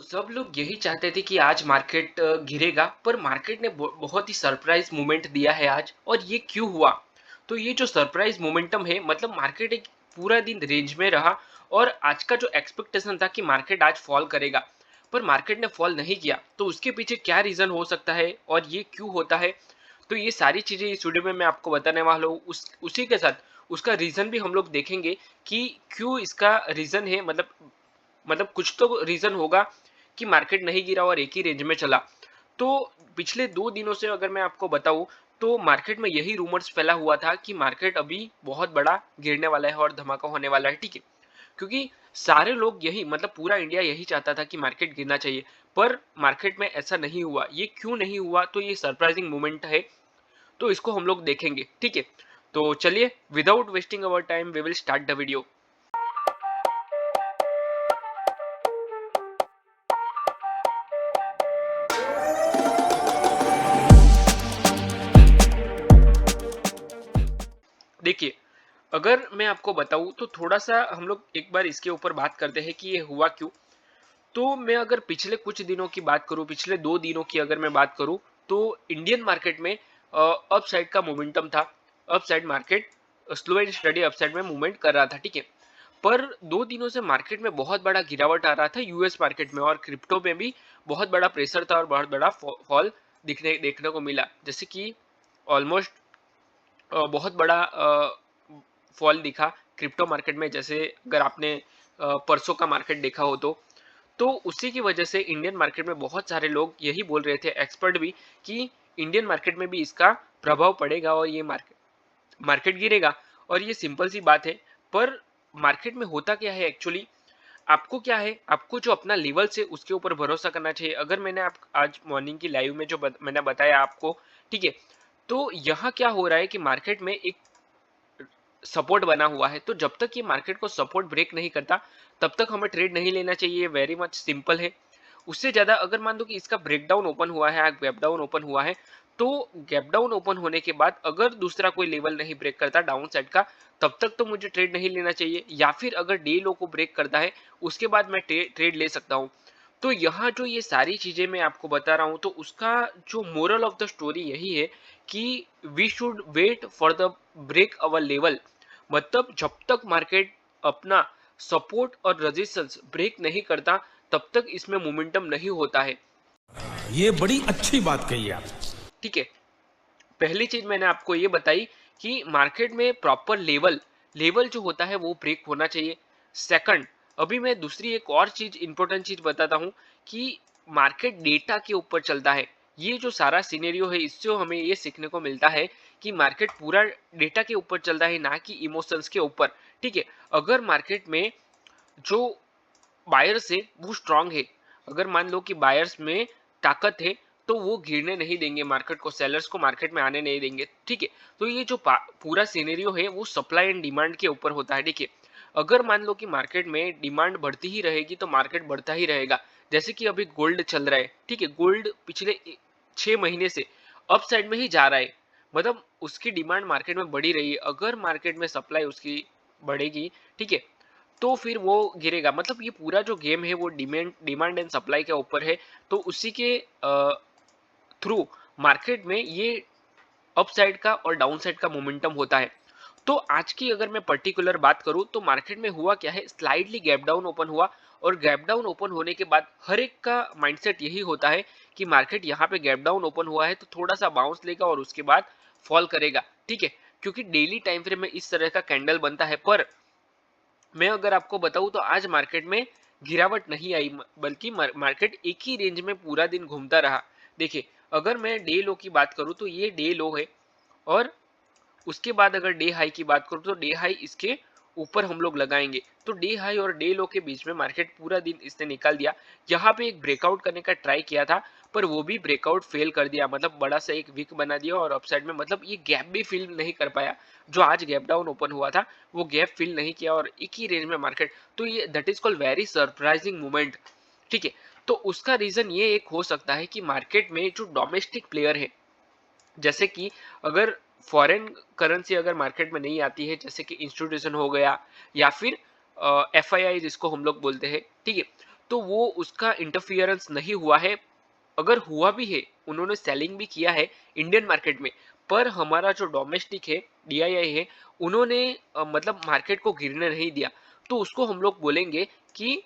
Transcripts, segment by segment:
सब लोग यही चाहते थे कि आज मार्केट गिरेगा, पर मार्केट ने बहुत ही सरप्राइज मोमेंट दिया है आज। और ये क्यों हुआ? तो ये जो सरप्राइज मोमेंटम है, मतलब मार्केट एक पूरा दिन रेंज में रहा। और आज का जो एक्सपेक्टेशन था कि मार्केट आज फॉल करेगा, पर मार्केट ने फॉल नहीं किया। तो उसके पीछे क्या रीजन हो सकता है और ये क्यों होता है? तो ये सारी चीजें इस वीडियो में मैं आपको बताने वाला हूँ। उसी के साथ उसका रीजन भी हम लोग देखेंगे कि क्यों इसका रीजन है। मतलब कुछ तो रीजन होगा कि मार्केट नहीं गिरा और एक ही रेंज में चला। तो पिछले 2 दिनों से अगर मैं आपको बताऊं, तो मार्केट में यही रूमर्स फैला हुआ था कि मार्केट अभी बहुत बड़ा गिरने वाला है और धमाका होने वाला है, ठीक है। क्योंकि सारे लोग यही, मतलब पूरा इंडिया यही चाहता था कि मार्केट गिरना चाहिए। पर मार्केट में ऐसा नहीं हुआ। ये क्यों नहीं हुआ? तो ये सरप्राइजिंग मोमेंट है। तो इसको हम लोग देखेंगे, ठीक है। तो चलिए, without wasting our time we will start the video. देखिए, अगर मैं आपको बताऊं तो थोड़ा सा हम लोग एक बार इसके ऊपर बात करते हैं कि ये हुआ क्यों। तो मैं अगर पिछले कुछ दिनों की बात करूं, पिछले 2 दिनों की अगर मैं बात करूं, तो इंडियन मार्केट में अप साइड का मोमेंटम था। Up side market slow and study up side में मूवमेंट कर रहा था, ठीक है। पर 2 दिनों से मार्केट में बहुत बड़ा गिरावट आ रहा था यूएस मार्केट में, और क्रिप्टो में भी बहुत बड़ा प्रेशर था और बहुत बड़ा फॉल दिखने देखने को मिला। जैसे कि ऑलमोस्ट बहुत बड़ा फॉल दिखा क्रिप्टो मार्केट में। जैसे अगर आपने परसों का मार्केट देखा हो तो उसी की वजह से इंडियन मार्केट में बहुत सारे लोग यही बोल रहे थे, एक्सपर्ट भी, कि इंडियन मार्केट में भी इसका प्रभाव पड़ेगा और ये मार्केट मार्केट गिरेगा। और ये सिंपल सी बात है। पर मार्केट में होता क्या है एक्चुअली? आपको क्या है, आपको जो अपना लेवल से उसके ऊपर भरोसा करना चाहिए। अगर मैंने आप आज मॉर्निंग की लाइव में जो मैंने बताया आपको, ठीक है। तो यहाँ क्या हो रहा है कि मार्केट में एक सपोर्ट बना हुआ है। तो जब तक ये मार्केट को सपोर्ट ब्रेक नहीं करता, तब तक हमें ट्रेड नहीं लेना चाहिए। वेरी मच सिंपल है। उससे ज्यादा अगर मान लो कि इसका ब्रेकडाउन ओपन हुआ है, गैप डाउन ओपन हुआ है, तो गैप डाउन ओपन होने के बाद अगर दूसरा कोई लेवल नहीं ब्रेक करता डाउन साइड का, तब तक तो मुझे ट्रेड नहीं लेना चाहिए। या फिर अगर डे लो को ब्रेक करता है, उसके बाद मैं ट्रेड ले सकता हूँ। तो यहाँ जो ये सारी चीजें मैं आपको बता रहा हूँ, तो उसका जो मोरल ऑफ द स्टोरी यही है कि we should wait for the break our level. मतलब जब तक मार्केट अपना सपोर्ट और रेजिस्टेंस ब्रेक नहीं करता, तब तक इसमें मोमेंटम नहीं होता है। ये बड़ी अच्छी बात कही आप। ठीक है। पहली चीज मैंने आपको ये बताई कि मार्केट में प्रॉपर लेवल लेवल जो होता है वो ब्रेक होना चाहिए। सेकंड, अभी मैं दूसरी एक और चीज, इंपॉर्टेंट चीज बताता हूं कि मार्केट डेटा के ऊपर चलता है। ये जो सारा सिनेरियो है, इससे हमें ये सीखने को मिलता है कि मार्केट पूरा डेटा के ऊपर चलता है, ना कि इमोशंस के ऊपर, ठीक है। अगर मार्केट में जो बायर्स है वो स्ट्रांग है, अगर मान लो कि बायर्स में ताकत है, तो वो गिरने नहीं देंगे मार्केट को, सेलर्स को मार्केट में आने नहीं देंगे, ठीक है। तो ये जो पूरा सिनेरियो है वो सप्लाई एंड डिमांड के ऊपर होता है, ठीक है। अगर मान लो कि मार्केट में डिमांड बढ़ती ही रहेगी तो मार्केट बढ़ता ही रहेगा। जैसे कि अभी गोल्ड चल रहा है, ठीक है। गोल्ड पिछले 6 महीने से अप साइड में ही जा रहा है, मतलब उसकी डिमांड मार्केट में बढ़ी रही है। अगर मार्केट में सप्लाई उसकी बढ़ेगी, ठीक है, तो फिर वो गिरेगा। मतलब ये पूरा जो गेम है वो डिमांड एंड सप्लाई के ऊपर है। तो उसी के थ्रू मार्केट में ये अप साइड का और डाउन साइड का मोमेंटम होता है। तो आज की अगर मैं पर्टिकुलर बात करूं, तो मार्केट में हुआ क्या है, स्लाइडली गैप डाउन ओपन हुआ। और गैप डाउन ओपन होने के बाद हर एक का माइंडसेट यही होता है कि मार्केट यहाँ पे गैप डाउन ओपन हुआ है तो थोड़ा सा बाउंस लेगा और उसके बाद फॉल करेगा, ठीक है। क्योंकि डेली टाइम फ्रेम में इस तरह का कैंडल बनता है। पर मैं अगर आपको बताऊं तो आज मार्केट में गिरावट नहीं आई, बल्कि मार्केट एक ही रेंज में पूरा दिन घूमता रहा। देखिए, अगर मैं डे लो की बात करूं तो ये डे लो है। और उसके बाद अगर डे हाई की बात करूं तो डे हाई इसके ऊपर हम लोग लगाएंगे। तो डे हाई और डे लो के बीच में मार्केट पूरा दिन इसने निकाल दिया। यहाँ पे एक ब्रेकआउट करने का ट्राई किया था, पर वो भी ब्रेकआउट फेल कर दिया। मतलब बड़ा सा एक वीक बना दिया और अपसाइड में, मतलब ये गैप भी फिल नहीं कर पाया। जो आज गैप डाउन ओपन हुआ था वो गैप फिल नहीं किया और एक ही रेंज में मार्केट। तो ये that is called very surprising movement, ठीक है। तो उसका रीजन ये एक हो सकता है कि मार्केट में जो डोमेस्टिक प्लेयर है, जैसे कि अगर फॉरेन करेंसी अगर मार्केट में नहीं आती है, जैसे कि इंस्टीट्यूशन हो गया या फिर एफआईआई जिसको हम लोग बोलते हैं, ठीक है। तो वो उसका इंटरफियरेंस नहीं हुआ है। अगर हुआ भी है, उन्होंने सेलिंग भी किया है इंडियन मार्केट में, पर हमारा जो डोमेस्टिक है, डीआईआई है, उन्होंने मतलब मार्केट को गिरने नहीं दिया। तो उसको हम लोग बोलेंगे कि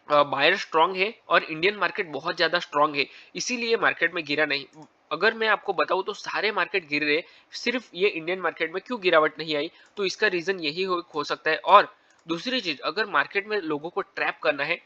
बायर स्ट्रांग है और इंडियन मार्केट बहुत ज्यादा स्ट्रांग है, इसीलिए मार्केट में गिरा नहीं। अगर मैं आपको बताऊं तो सारे मार्केट गिर रहे, सिर्फ ये इंडियन मार्केट में क्यों गिरावट नहीं आई, तो इसका रीजन यही हो सकता है। और दूसरी चीज, अगर मार्केट में लोगों को ट्रैप करना है,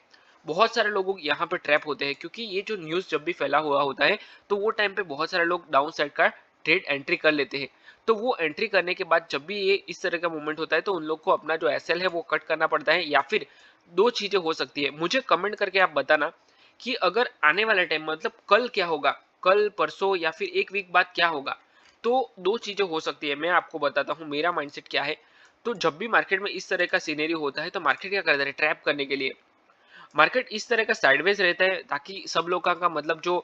बहुत सारे लोग यहाँ पे ट्रैप होते हैं, क्योंकि ये जो न्यूज जब भी फैला हुआ होता है तो वो टाइम पे बहुत सारे लोग डाउन साइड का ट्रेड एंट्री कर लेते हैं। तो वो एंट्री करने के बाद जब भी ये इस तरह का मूवमेंट होता है तो उन लोग को अपना जो एसएल है वो कट करना पड़ता है, या फिर दो चीजें हो सकती है। मुझे कमेंट करके आप बताना कि अगर आने वाले टाइम मतलब कल क्या होगा, कल परसों या फिर एक वीक बाद क्या होगा। तो दो चीजें हो सकती है, मैं आपको बताता हूँ मेरा माइंडसेट क्या है। तो जब भी मार्केट में इस तरह का सिनेरियो होता है तो मार्केट क्या करता है, ट्रैप करने के लिए मार्केट इस तरह का साइडवेज रहता है, ताकि सब लोगों का मतलब जो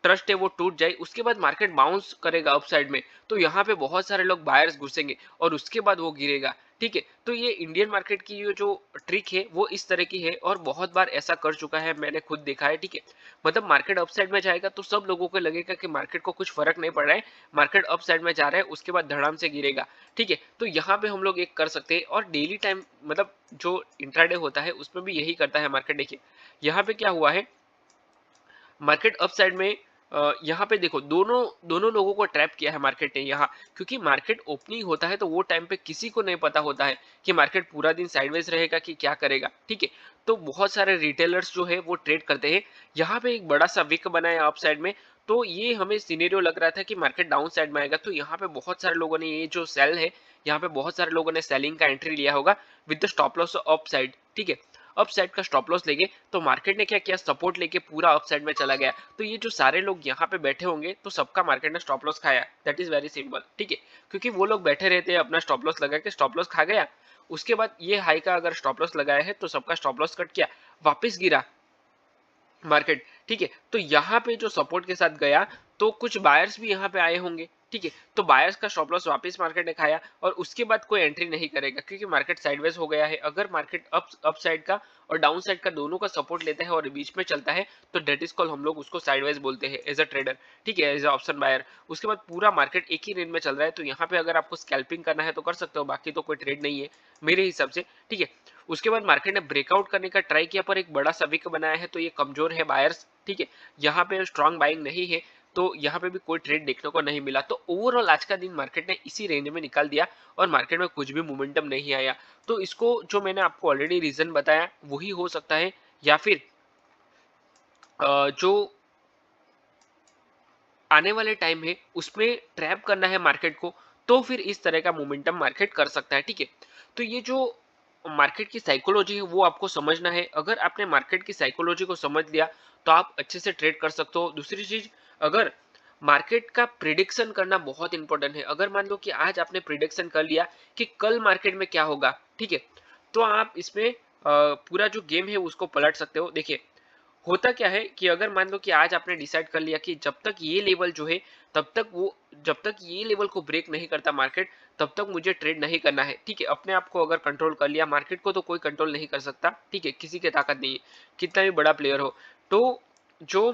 ट्रस्ट है वो टूट जाए। उसके बाद मार्केट बाउंस करेगा अपसाइड में, तो यहाँ पे बहुत सारे लोग बायर्स घुसेंगे और उसके बाद वो गिरेगा। ठीक है, तो ये इंडियन मार्केट की ये जो ट्रिक है वो इस तरह की है, और बहुत बार ऐसा कर चुका है, मैंने खुद देखा है। ठीक है, मतलब मार्केट अपसाइड में जाएगा तो सब लोगों को लगेगा कि मार्केट को कुछ फर्क नहीं पड़ रहा है, मार्केट अप साइड में जा रहा है, उसके बाद धड़ाम से गिरेगा। ठीक है, तो यहाँ पे हम लोग एक कर सकते हैं, और डेली टाइम मतलब जो इंट्राडे होता है उसमें भी यही करता है मार्केट। देखिए यहाँ पे क्या हुआ है, मार्केट अप साइड में यहाँ पे देखो दोनों दोनों लोगों को ट्रैप किया है मार्केट ने यहाँ, क्योंकि मार्केट ओपनिंग होता है तो वो टाइम पे किसी को नहीं पता होता है कि मार्केट पूरा दिन साइडवेज रहेगा कि क्या करेगा। ठीक है, तो बहुत सारे रिटेलर्स जो है वो ट्रेड करते हैं। यहाँ पे एक बड़ा सा विक बना है अप साइड में, तो ये हमें सिनेरियो लग रहा था कि मार्केट डाउन साइड में आएगा, तो यहाँ पे बहुत सारे लोगों ने ये जो सेल है, यहाँ पे बहुत सारे लोगों ने सेलिंग का एंट्री लिया होगा with the stop loss up side. ठीक है, अप साइड का स्टॉप लॉस लेके तो मार्केट ने क्या किया, सपोर्ट लेके पूरा अप साइड में चला गया। तो ये जो सारे लोग यहाँ पे बैठे होंगे तो सबका मार्केट ने स्टॉप लॉस खाया, दैट इज वेरी सिंपल। ठीक है, क्योंकि वो लोग बैठे रहते हैं, अपना स्टॉप लॉस लगा के स्टॉप लॉस खा गया, उसके बाद ये हाई का अगर स्टॉप लॉस लगाया है तो सबका स्टॉप लॉस कट किया, वापस गिरा मार्केट। ठीक है, तो यहाँ पे जो सपोर्ट के साथ गया तो कुछ बायर्स भी यहाँ पे आए होंगे। ठीक है, तो बायर्स का स्टॉप लॉस वापस मार्केट ने खाया, और उसके बाद कोई एंट्री नहीं करेगा क्योंकि मार्केट साइडवेज हो गया है। अगर मार्केट अप साइड का और डाउन साइड का दोनों का सपोर्ट लेता है और बीच में चलता है तो डेट इज कॉल, हम लोग उसको साइडवेज बोलते हैं एज अ ट्रेडर। ठीक है, एज अ ऑप्शन बायर। उसके बाद पूरा मार्केट एक ही रेंज में चल रहा है, तो यहाँ पे अगर आपको स्कैल्पिंग करना है तो कर सकते हो, बाकी तो कोई ट्रेड नहीं है मेरे हिसाब से। ठीक है, उसके बाद मार्केट ने ब्रेकआउट करने का ट्राई किया पर एक बड़ा सा विक बनाया है, तो ये कमजोर है बायर्स। ठीक है, यहाँ पे स्ट्रॉन्ग बाइंग नहीं है, तो यहाँ पे भी कोई ट्रेड देखने को नहीं मिला। तो ओवरऑल आज का दिन मार्केट ने इसी रेंज में निकाल दिया और मार्केट में कुछ भी मोमेंटम नहीं आया। तो इसको जो मैंने आपको ऑलरेडी रीजन बताया वही हो सकता है, या फिर जो आने वाले टाइम है उसमें ट्रैप करना है मार्केट को, तो फिर इस तरह का मोमेंटम मार्केट कर सकता है। ठीक है, तो ये जो मार्केट की साइकोलॉजी है वो आपको समझना है। अगर आपने मार्केट की साइकोलॉजी को समझ लिया तो आप अच्छे से ट्रेड कर सकते हो। दूसरी चीज, अगर मार्केट का प्रिडिक्शन करना बहुत इंपॉर्टेंट है। अगर मान लो कि आज आपने प्रिडिक्शन कर लिया कि कल मार्केट में क्या होगा, ठीक है, तो आप इसमें पूरा जो गेम है उसको पलट सकते हो। देखिए होता क्या है कि अगर मान लो कि आज आपने डिसाइड कर लिया कि जब तक ये लेवल जो है, तब तक वो, जब तक ये लेवल को ब्रेक नहीं करता मार्केट, तब तक मुझे ट्रेड नहीं करना है। ठीक है, अपने आप को अगर कंट्रोल कर लिया, मार्केट को तो कोई कंट्रोल नहीं कर सकता। ठीक है, किसी की ताकत नहीं है, कितना भी बड़ा प्लेयर हो। तो जो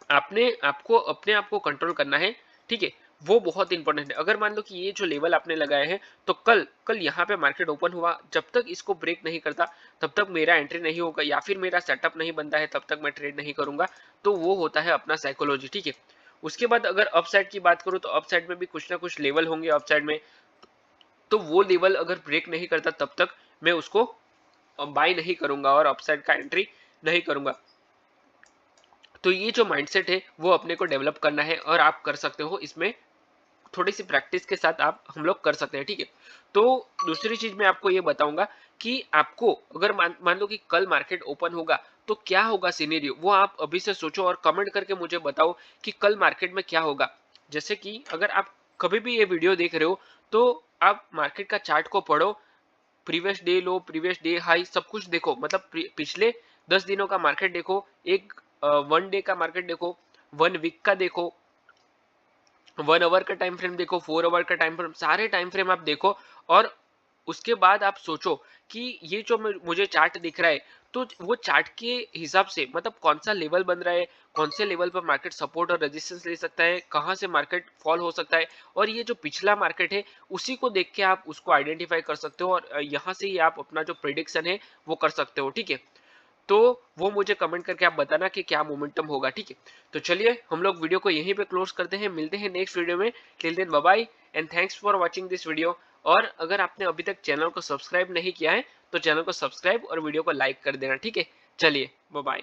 आपने आपको अपने आप को कंट्रोल करना है, ठीक है, वो बहुत इंपॉर्टेंट है। अगर मान लो कि ये जो लेवल आपने लगाए हैं तो कल कल यहाँ पे मार्केट ओपन हुआ, जब तक इसको ब्रेक नहीं करता तब तक मेरा एंट्री नहीं होगा, या फिर मेरा सेटअप नहीं बनता है तब तक मैं ट्रेड नहीं करूंगा। तो वो होता है अपना साइकोलॉजी। ठीक है, उसके बाद अगर अप साइड की बात करूं तो अप साइड में भी कुछ ना कुछ लेवल होंगे अप साइड में, तो वो लेवल अगर ब्रेक नहीं करता तब तक मैं उसको बाय नहीं करूंगा और अप साइड का एंट्री नहीं करूंगा। तो ये जो माइंडसेट है वो अपने को डेवलप करना है, और आप कर सकते हो इसमें, थोड़ी सी प्रैक्टिस के साथ आप हम लोग कर सकते हैं। ठीक है, तो दूसरी चीज मैं आपको ये बताऊंगा कि आपको अगर मान लो कि कल मार्केट ओपन होगा तो क्या होगा सिनेरियो, वो आप अभी से सोचो और कमेंट करके मुझे बताओ कि कल मार्केट में क्या होगा। जैसे कि अगर आप कभी भी ये वीडियो देख रहे हो तो आप मार्केट का चार्ट को पढ़ो, प्रीवियस डे लो, प्रीवियस डे हाई, सब कुछ देखो, मतलब पिछले 10 दिनों का मार्केट देखो, एक 1 डे का मार्केट देखो, 1 वीक का देखो, 1 आवर का टाइम फ्रेम देखो, 4 आवर का टाइम फ्रेम, सारे टाइम फ्रेम आप देखो, और उसके बाद आप सोचो कि ये जो मुझे चार्ट दिख रहा है, तो वो चार्ट के हिसाब से मतलब कौन सा लेवल बन रहा है, कौन से लेवल पर मार्केट सपोर्ट और रेजिस्टेंस ले सकता है, कहाँ से मार्केट फॉल हो सकता है, और ये जो पिछला मार्केट है उसी को देख के आप उसको आइडेंटिफाई कर सकते हो, और यहाँ से ही आप अपना जो प्रिडिक्शन है वो कर सकते हो, ठीक है। तो वो मुझे कमेंट करके आप बताना कि क्या मोमेंटम होगा, ठीक है। तो चलिए हम लोग वीडियो को यहीं पे क्लोज करते हैं, मिलते हैं नेक्स्ट वीडियो में। Till then bye bye and thanks for watching this video. और अगर आपने अभी तक चैनल को सब्सक्राइब नहीं किया है तो चैनल को सब्सक्राइब और वीडियो को लाइक कर देना, ठीक है। चलिए बाय बाय।